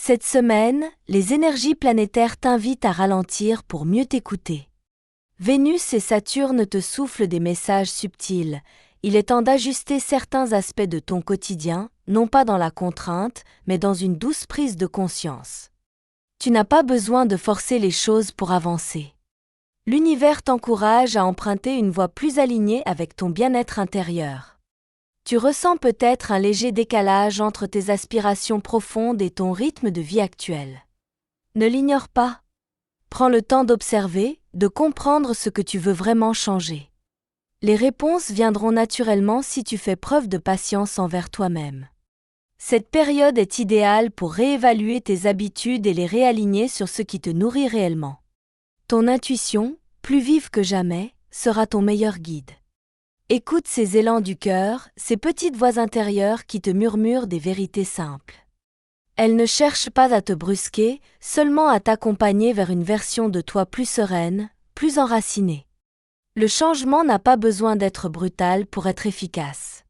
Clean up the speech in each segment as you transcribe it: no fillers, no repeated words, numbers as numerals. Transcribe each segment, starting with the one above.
Cette semaine, les énergies planétaires t'invitent à ralentir pour mieux t'écouter. Vénus et Saturne te soufflent des messages subtils. Il est temps d'ajuster certains aspects de ton quotidien, non pas dans la contrainte, mais dans une douce prise de conscience. Tu n'as pas besoin de forcer les choses pour avancer. L'univers t'encourage à emprunter une voie plus alignée avec ton bien-être intérieur. Tu ressens peut-être un léger décalage entre tes aspirations profondes et ton rythme de vie actuel. Ne l'ignore pas. Prends le temps d'observer, de comprendre ce que tu veux vraiment changer. Les réponses viendront naturellement si tu fais preuve de patience envers toi-même. Cette période est idéale pour réévaluer tes habitudes et les réaligner sur ce qui te nourrit réellement. Ton intuition, plus vive que jamais, sera ton meilleur guide. Écoute ces élans du cœur, ces petites voix intérieures qui te murmurent des vérités simples. Elles ne cherchent pas à te brusquer, seulement à t'accompagner vers une version de toi plus sereine, plus enracinée. Le changement n'a pas besoin d'être brutal pour être efficace.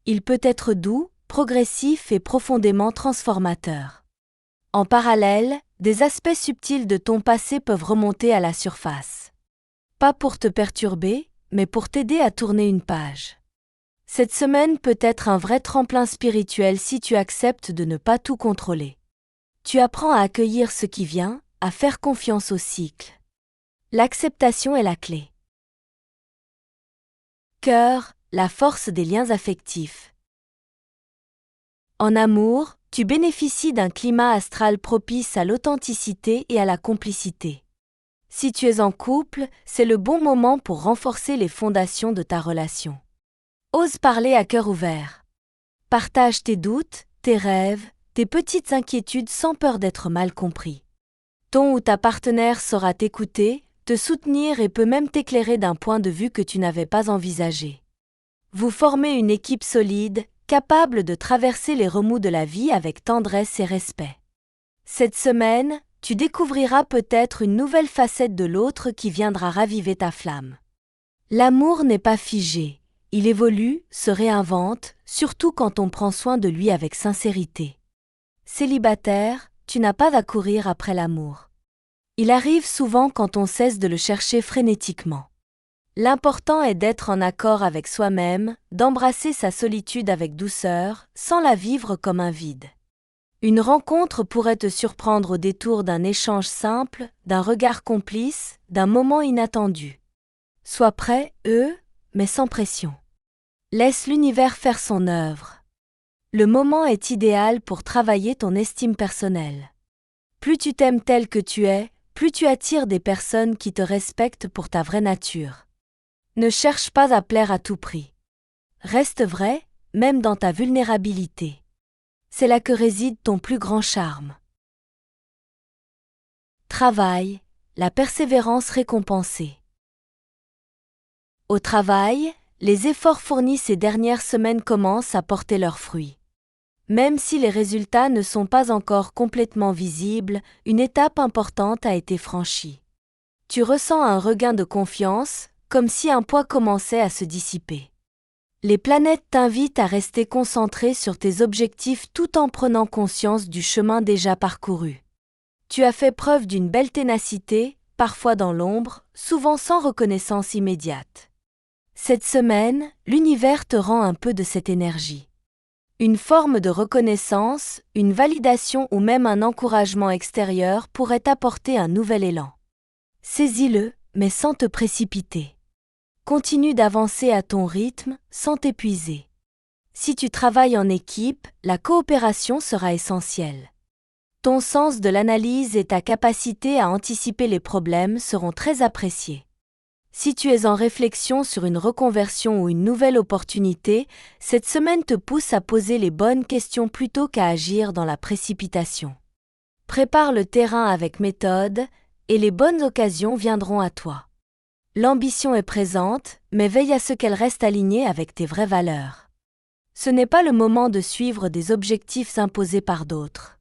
Il peut être doux, progressif et profondément transformateur. En parallèle, des aspects subtils de ton passé peuvent remonter à la surface. Pas pour te perturber, mais pour t'aider à tourner une page. Cette semaine peut être un vrai tremplin spirituel si tu acceptes de ne pas tout contrôler. Tu apprends à accueillir ce qui vient, à faire confiance au cycle. L'acceptation est la clé. Cœur, la force des liens affectifs. En amour, tu bénéficies d'un climat astral propice à l'authenticité et à la complicité. Si tu es en couple, c'est le bon moment pour renforcer les fondations de ta relation. Ose parler à cœur ouvert. Partage tes doutes, tes rêves, tes petites inquiétudes sans peur d'être mal compris. Ton ou ta partenaire saura t'écouter, te soutenir et peut même t'éclairer d'un point de vue que tu n'avais pas envisagé. Vous formez une équipe solide, capable de traverser les remous de la vie avec tendresse et respect. Cette semaine, tu découvriras peut-être une nouvelle facette de l'autre qui viendra raviver ta flamme. L'amour n'est pas figé, il évolue, se réinvente, surtout quand on prend soin de lui avec sincérité. Célibataire, tu n'as pas à courir après l'amour. Il arrive souvent quand on cesse de le chercher frénétiquement. L'important est d'être en accord avec soi-même, d'embrasser sa solitude avec douceur, sans la vivre comme un vide. Une rencontre pourrait te surprendre au détour d'un échange simple, d'un regard complice, d'un moment inattendu. Sois prêt, mais sans pression. Laisse l'univers faire son œuvre. Le moment est idéal pour travailler ton estime personnelle. Plus tu t'aimes tel que tu es, plus tu attires des personnes qui te respectent pour ta vraie nature. Ne cherche pas à plaire à tout prix. Reste vrai, même dans ta vulnérabilité. C'est là que réside ton plus grand charme. Travail, la persévérance récompensée. Au travail, les efforts fournis ces dernières semaines commencent à porter leurs fruits. Même si les résultats ne sont pas encore complètement visibles, une étape importante a été franchie. Tu ressens un regain de confiance, comme si un poids commençait à se dissiper. Les planètes t'invitent à rester concentré sur tes objectifs tout en prenant conscience du chemin déjà parcouru. Tu as fait preuve d'une belle ténacité, parfois dans l'ombre, souvent sans reconnaissance immédiate. Cette semaine, l'univers te rend un peu de cette énergie. Une forme de reconnaissance, une validation ou même un encouragement extérieur pourrait t'apporter un nouvel élan. Saisis-le, mais sans te précipiter. Continue d'avancer à ton rythme, sans t'épuiser. Si tu travailles en équipe, la coopération sera essentielle. Ton sens de l'analyse et ta capacité à anticiper les problèmes seront très appréciés. Si tu es en réflexion sur une reconversion ou une nouvelle opportunité, cette semaine te pousse à poser les bonnes questions plutôt qu'à agir dans la précipitation. Prépare le terrain avec méthode, et les bonnes occasions viendront à toi. L'ambition est présente, mais veille à ce qu'elle reste alignée avec tes vraies valeurs. Ce n'est pas le moment de suivre des objectifs imposés par d'autres.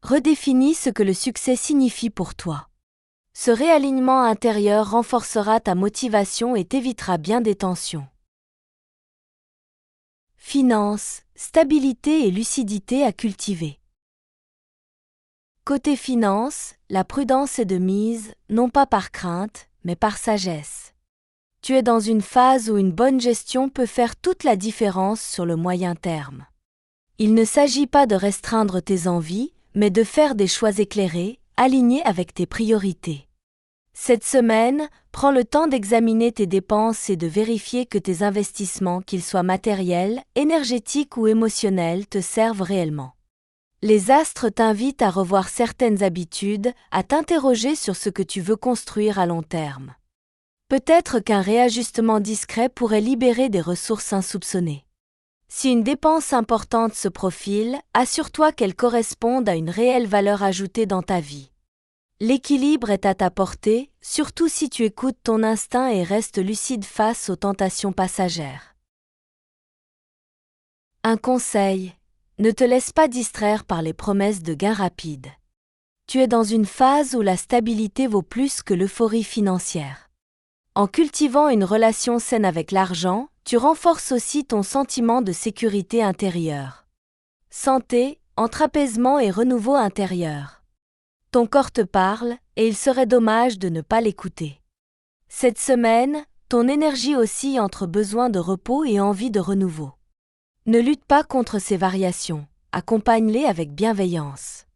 Redéfinis ce que le succès signifie pour toi. Ce réalignement intérieur renforcera ta motivation et t'évitera bien des tensions. Finances, stabilité et lucidité à cultiver. Côté finance, la prudence est de mise, non pas par crainte, mais par sagesse. Tu es dans une phase où une bonne gestion peut faire toute la différence sur le moyen terme. Il ne s'agit pas de restreindre tes envies, mais de faire des choix éclairés, alignés avec tes priorités. Cette semaine, prends le temps d'examiner tes dépenses et de vérifier que tes investissements, qu'ils soient matériels, énergétiques ou émotionnels, te servent réellement. Les astres t'invitent à revoir certaines habitudes, à t'interroger sur ce que tu veux construire à long terme. Peut-être qu'un réajustement discret pourrait libérer des ressources insoupçonnées. Si une dépense importante se profile, assure-toi qu'elle corresponde à une réelle valeur ajoutée dans ta vie. L'équilibre est à ta portée, surtout si tu écoutes ton instinct et restes lucide face aux tentations passagères. Un conseil: ne te laisse pas distraire par les promesses de gains rapides. Tu es dans une phase où la stabilité vaut plus que l'euphorie financière. En cultivant une relation saine avec l'argent, tu renforces aussi ton sentiment de sécurité intérieure. Santé, entre apaisement et renouveau intérieur. Ton corps te parle, et il serait dommage de ne pas l'écouter. Cette semaine, ton énergie oscille entre besoin de repos et envie de renouveau. Ne lutte pas contre ces variations, accompagne-les avec bienveillance.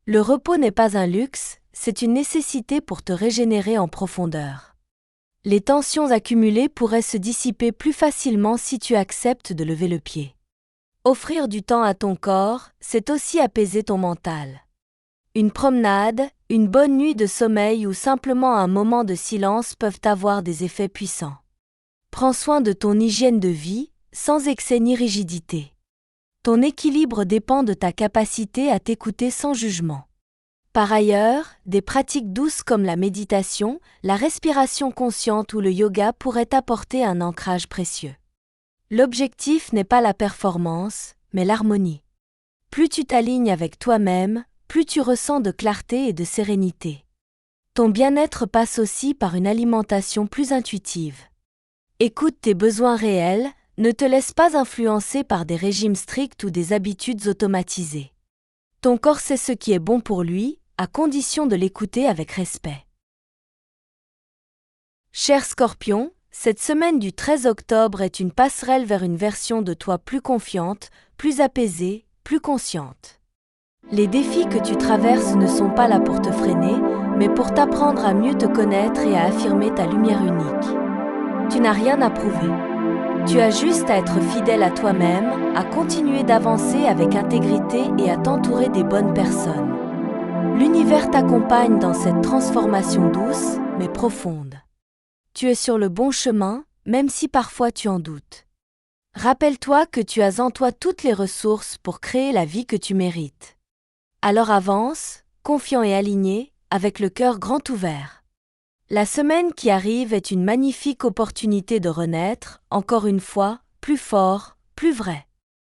Le repos n'est pas un luxe, c'est une nécessité pour te régénérer en profondeur. Les tensions accumulées pourraient se dissiper plus facilement si tu acceptes de lever le pied. Offrir du temps à ton corps, c'est aussi apaiser ton mental. Une promenade, une bonne nuit de sommeil ou simplement un moment de silence peuvent avoir des effets puissants. Prends soin de ton hygiène de vie, sans excès ni rigidité. Ton équilibre dépend de ta capacité à t'écouter sans jugement. Par ailleurs, des pratiques douces comme la méditation, la respiration consciente ou le yoga pourraient apporter un ancrage précieux. L'objectif n'est pas la performance, mais l'harmonie. Plus tu t'alignes avec toi-même, plus tu ressens de clarté et de sérénité. Ton bien-être passe aussi par une alimentation plus intuitive. Écoute tes besoins réels, ne te laisse pas influencer par des régimes stricts ou des habitudes automatisées. Ton corps sait ce qui est bon pour lui, à condition de l'écouter avec respect. Cher Scorpion, cette semaine du 13 octobre est une passerelle vers une version de toi plus confiante, plus apaisée, plus consciente. Les défis que tu traverses ne sont pas là pour te freiner, mais pour t'apprendre à mieux te connaître et à affirmer ta lumière unique. Tu n'as rien à prouver. Tu as juste à être fidèle à toi-même, à continuer d'avancer avec intégrité et à t'entourer des bonnes personnes. L'univers t'accompagne dans cette transformation douce, mais profonde. Tu es sur le bon chemin, même si parfois tu en doutes. Rappelle-toi que tu as en toi toutes les ressources pour créer la vie que tu mérites. Alors avance, confiant et aligné, avec le cœur grand ouvert. La semaine qui arrive est une magnifique opportunité de renaître, encore une fois, plus fort, plus vrai.